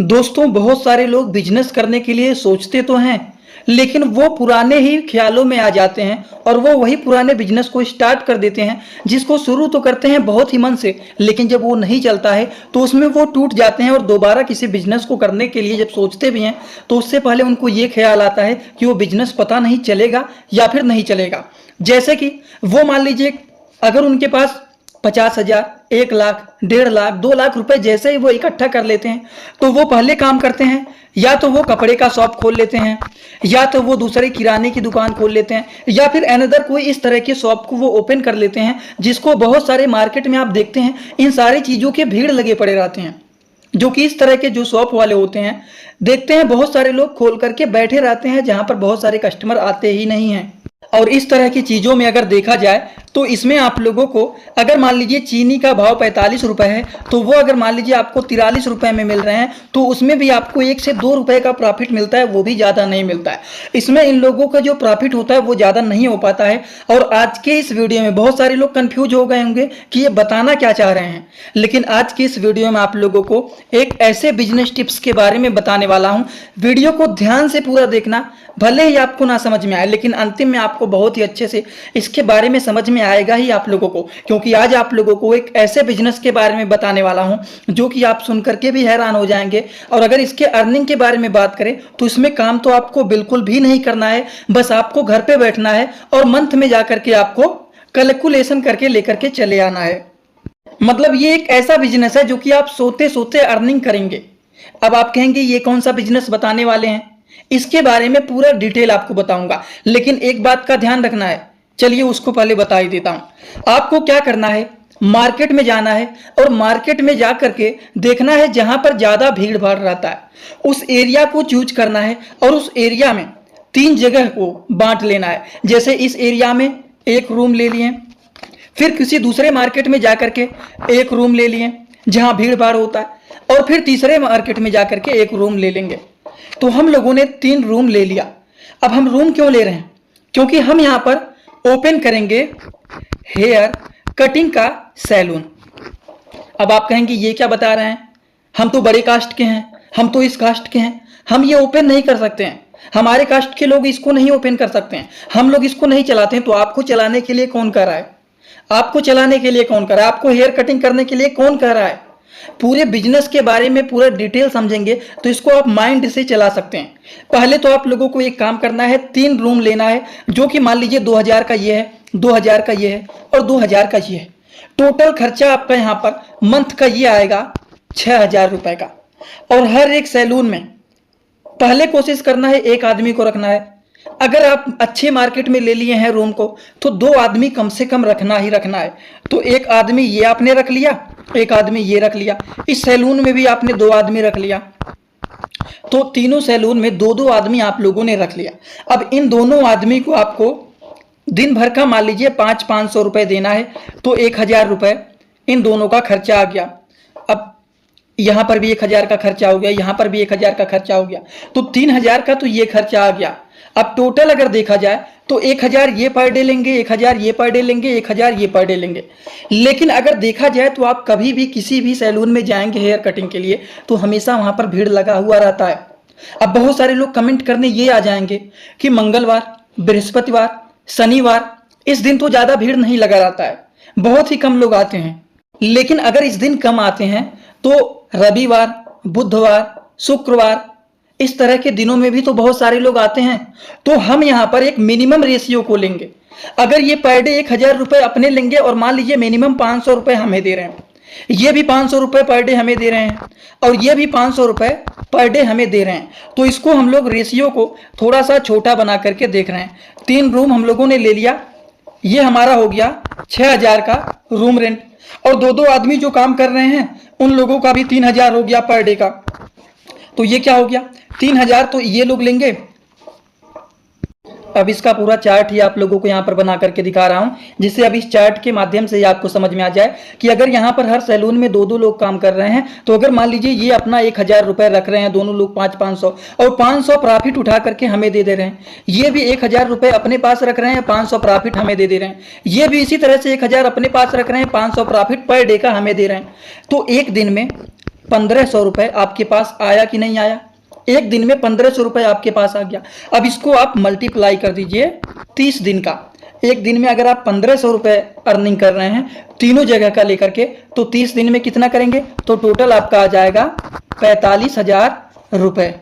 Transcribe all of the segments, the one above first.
दोस्तों, बहुत सारे लोग बिजनेस करने के लिए सोचते तो हैं, लेकिन वो पुराने ही ख्यालों में आ जाते हैं और वो वही पुराने बिजनेस को स्टार्ट कर देते हैं, जिसको शुरू तो करते हैं बहुत ही मन से, लेकिन जब वो नहीं चलता है तो उसमें वो टूट जाते हैं और दोबारा किसी बिजनेस को करने के लिए जब सोचते भी हैं तो उससे पहले उनको ये ख्याल आता है कि वो बिजनेस पता नहीं चलेगा या फिर नहीं चलेगा। जैसे कि वो मान लीजिए, अगर उनके पास 50,000, 1 लाख, 1.5 लाख, 2 लाख रुपए जैसे ही वो इकट्ठा कर लेते हैं तो वो पहले काम करते हैं, या तो वो कपड़े का शॉप खोल लेते हैं, या तो वो दूसरे किराने की दुकान खोल लेते हैं, या फिर अनदर कोई इस तरह के शॉप को वो ओपन कर लेते हैं, जिसको बहुत सारे मार्केट में आप देखते हैं इन सारी चीज़ों के भीड़ लगे पड़े रहते हैं। जो कि इस तरह के जो शॉप वाले होते हैं, देखते हैं बहुत सारे लोग खोल करके बैठे रहते हैं जहां पर बहुत सारे कस्टमर आते ही नहीं हैं। और इस तरह की चीज़ों में अगर देखा जाए तो इसमें आप लोगों को, अगर मान लीजिए चीनी का भाव 45 रुपए है तो वो अगर मान लीजिए आपको 43 रुपए में मिल रहे हैं तो उसमें भी आपको 1 से 2 रुपए का प्रॉफिट मिलता है, वो भी ज़्यादा नहीं मिलता है। इसमें इन लोगों का जो प्रॉफिट होता है वो ज़्यादा नहीं हो पाता है। और आज के इस वीडियो में बहुत सारे लोग कन्फ्यूज हो गए होंगे कि ये बताना क्या चाह रहे हैं, लेकिन आज की इस वीडियो में आप लोगों को एक ऐसे बिजनेस टिप्स के बारे में बताने वाला हूँ। वीडियो को ध्यान से पूरा देखना, भले ही आपको ना समझ में आए लेकिन अंतिम में आपको बहुत ही अच्छे से इसके बारे में समझ में आएगा ही आप लोगों को, क्योंकि आज आप लोगों को एक ऐसे बिजनेस के बारे में बताने वाला हूं जो कि आप सुन करके भी हैरान हो जाएंगे। और अगर इसके अर्निंग के बारे में बात करें तो इसमें काम तो आपको बिल्कुल भी नहीं करना है, बस आपको घर पे बैठना है और मंथ में जाकर के आपको कैलकुलेशन करके लेकर के चले आना है। मतलब ये एक ऐसा बिजनेस है जो कि आप सोते सोते अर्निंग करेंगे। अब आप कहेंगे ये कौन सा बिजनेस बताने वाले हैं, इसके बारे में पूरा डिटेल आपको बताऊंगा, लेकिन एक बात का ध्यान रखना है। चलिए उसको पहले बता ही देता हूं। आपको क्या करना है, मार्केट में जाना है और मार्केट में जा करके देखना है जहां पर ज्यादा भीड़ भाड़ रहता है, उस एरिया को चूज करना है और उस एरिया में 3 जगह को बांट लेना है। जैसे इस एरिया में एक रूम ले लिए, फिर किसी दूसरे मार्केट में जाकर के एक रूम ले लिए जहां भीड़ भाड़ होता है, और फिर तीसरे मार्केट में जाकर के एक रूम ले लेंगे। तो हम लोगों ने 3 रूम ले लिया। अब हम रूम क्यों ले रहे हैं, क्योंकि हम यहां पर ओपन करेंगे हेयर कटिंग का सैलून। अब आप कहेंगे ये क्या बता रहे हैं, हम तो बड़े कास्ट के हैं, हम तो इस कास्ट के हैं, हम ये ओपन नहीं कर सकते हैं, हमारे कास्ट के लोग इसको नहीं ओपन कर सकते हैं, हम लोग इसको नहीं चलाते हैं। तो आपको चलाने के लिए कौन कह रहा है, आपको चलाने के लिए कौन कह रहा है, आपको हेयर कटिंग करने के लिए कौन कह रहा है। पूरे बिजनेस के बारे में पूरा डिटेल समझेंगे तो इसको आप माइंड से चला सकते हैं। पहले तो आप लोगों को एक काम करना है, 3 रूम लेना है, जो कि मान लीजिए 2000 का ये है, 2000 का ये है और 2000 का ये है। टोटल खर्चा आपका यहाँ पर मंथ का ये आएगा 6000 रुपए का। और हर एक सैलून में पहले कोशिश करना है 1 आदमी को रखना है। अगर आप अच्छे मार्केट में ले लिए हैं रूम को तो 2 आदमी कम से कम रखना ही रखना है। तो 1 आदमी ये आपने रख लिया, 1 आदमी ये रख लिया, इस सैलून में भी आपने 2 आदमी रख लिया, तो तीनों सैलून में 2-2 आदमी आप लोगों ने रख लिया। अब इन दोनों आदमी को आपको दिन भर का मान लीजिए 500-500 रुपए देना है, तो 1000 रुपए इन दोनों का खर्चा आ गया। अब यहां पर भी 1000 का खर्चा हो गया, यहां पर भी 1000 का खर्चा हो गया, तो 3000 का तो ये खर्चा आ गया। अब टोटल अगर देखा जाए तो 1000 ये पर डे लेंगे, 1000 ये पर डे लेंगे, 1000 ये पर डे लेंगे। लेकिन अगर देखा जाए तो आप कभी भी किसी भी सैलून में जाएंगे हेयर कटिंग के लिए तो हमेशा वहां पर भीड़ लगा हुआ रहता है। अब बहुत सारे लोग कमेंट करने ये आ जाएंगे कि मंगलवार, बृहस्पतिवार, शनिवार इस दिन तो ज्यादा भीड़ नहीं लगा रहता है, बहुत ही कम लोग आते हैं। लेकिन अगर इस दिन कम आते हैं तो रविवार, बुधवार, शुक्रवार इस तरह के दिनों में भी तो बहुत सारे लोग आते हैं। तो हम यहाँ पर एक मिनिमम रेशियो को लेंगे। अगर ये पर डे 1000 रुपए अपने लेंगे और मान लीजिए मिनिमम 500 रुपए हमें दे रहे हैं, ये भी 500 रुपए पर डे हमें दे रहे हैं और ये भी 500 रुपए पर डे हमें दे रहे हैं, तो इसको हम लोग रेशियो को थोड़ा सा छोटा बना करके देख रहे हैं। 3 रूम हम लोगों ने ले लिया, ये हमारा हो गया 6000 का रूम रेंट, और 2-2 आदमी जो काम कर रहे हैं उन लोगों का भी 3000 हो गया पर डे का। तो ये क्या हो गया 3000, तो ये लोग लेंगे। अब इसका पूरा चार्ट ही आप लोगों को यहाँ पर बना करके दिखा रहा हूँ, जिससे अब इस चार्ट के माध्यम से आपको समझ में आ जाए कि अगर यहाँ पर हर सैलून में 2-2 लोग काम कर रहे हैं, तो अगर मान लीजिए ये अपना 1000 रुपए रख रहे हैं, दोनों लोग 500-500 और 500 प्रॉफिट उठा करके हमें दे रहे हैं, ये भी 1000 रुपए अपने पास रख रहे हैं, 500 प्रॉफिट हमें दे रहे हैं, ये भी इसी तरह से 1000 अपने पास रख रहे हैं, 500 प्रॉफिट पर डे का हमें दे रहे हैं। तो एक दिन में 1500 रुपए आपके पास आया कि नहीं आया? एक दिन में 1500 रुपए आपके पास आ गया। अब इसको आप मल्टीप्लाई कर दीजिए 30 दिन का। एक दिन में अगर आप 1500 रुपए अर्निंग कर रहे हैं तीनों जगह का लेकर के, तो 30 दिन में कितना करेंगे? तो टोटल आपका आ जाएगा 45,000 रुपए।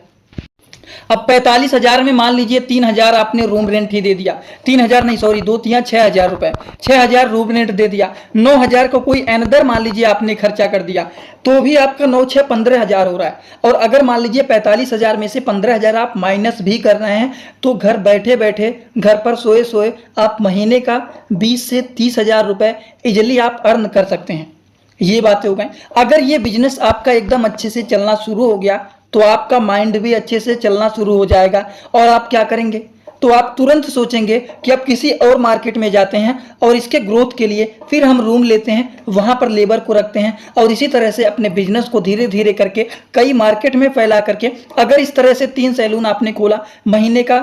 अब 45,000 में मान लीजिए 3,000 आपने रूम रेंट ही दे दिया, 3,000 नहीं सॉरी, 2 3 6,000 रुपए, 6,000 रूम रेंट दे दिया, 9,000 को कोई अनदर मान लीजिए आपने खर्चा कर दिया, तो भी आपका 9 6 15,000 हो रहा है। और अगर मान लीजिए 45,000 में से 15,000 आप माइनस भी कर रहे हैं, तो घर बैठे बैठे घर पर सोए सोए आप महीने का 20 से 30,000 रुपए इजिली आप अर्न कर सकते हैं। ये बातें हो गई। अगर ये बिजनेस आपका एकदम अच्छे से चलना शुरू हो गया तो आपका माइंड भी अच्छे से चलना शुरू हो जाएगा और आप क्या करेंगे? तो आप तुरंत सोचेंगे कि अब किसी और मार्केट में जाते हैं और इसके ग्रोथ के लिए फिर हम रूम लेते हैं, वहां पर लेबर को रखते हैं और इसी तरह से अपने बिजनेस को धीरे धीरे करके कई मार्केट में फैला करके, अगर इस तरह से 3 सैलून आपने खोला, महीने का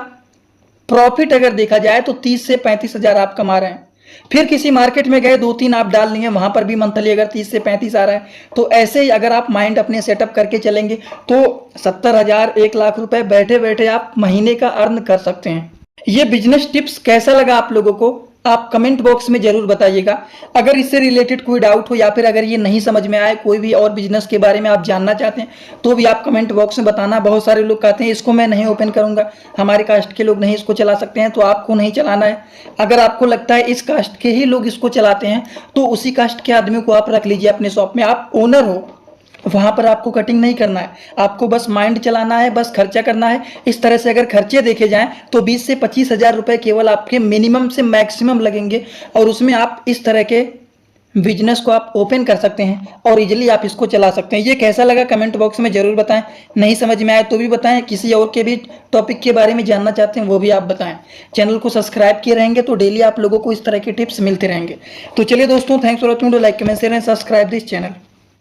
प्रॉफिट अगर देखा जाए तो 30 से 35,000 आप कमा रहे हैं। फिर किसी मार्केट में गए, 2 3 आप डाल लिए, वहां पर भी मंथली अगर 30 से 35 आ रहा है, तो ऐसे ही अगर आप माइंड अपने सेटअप करके चलेंगे तो 70,000 1 लाख रुपए बैठे बैठे आप महीने का अर्न कर सकते हैं। ये बिजनेस टिप्स कैसा लगा आप लोगों को? आप कमेंट बॉक्स में जरूर बताइएगा। अगर इससे रिलेटेड कोई डाउट हो या फिर अगर ये नहीं समझ में आए, कोई भी और बिजनेस के बारे में आप जानना चाहते हैं, तो भी आप कमेंट बॉक्स में बताना। बहुत सारे लोग कहते हैं इसको मैं नहीं ओपन करूंगा, हमारे कास्ट के लोग नहीं इसको चला सकते हैं, तो आपको नहीं चलाना है। अगर आपको लगता है इस कास्ट के ही लोग इसको चलाते हैं, तो उसी कास्ट के आदमी को आप रख लीजिए अपने शॉप में। आप ओनर हो, वहां पर आपको कटिंग नहीं करना है, आपको बस माइंड चलाना है, बस खर्चा करना है। इस तरह से अगर खर्चे देखे जाएं तो 20 से 25,000 रुपए केवल आपके मिनिमम से मैक्सिमम लगेंगे और उसमें आप इस तरह के बिजनेस को आप ओपन कर सकते हैं और इजीली आप इसको चला सकते हैं। ये कैसा लगा कमेंट बॉक्स में जरूर बताएं। नहीं समझ में आए तो भी बताएं, किसी और के भी टॉपिक के बारे में जानना चाहते हैं वो भी आप बताएं। चैनल को सब्सक्राइब किए रहेंगे तो डेली आप लोगों को इस तरह के टिप्स मिलते रहेंगे। तो चलिए दोस्तों, thanks for watching, like comment share and subscribe this channel.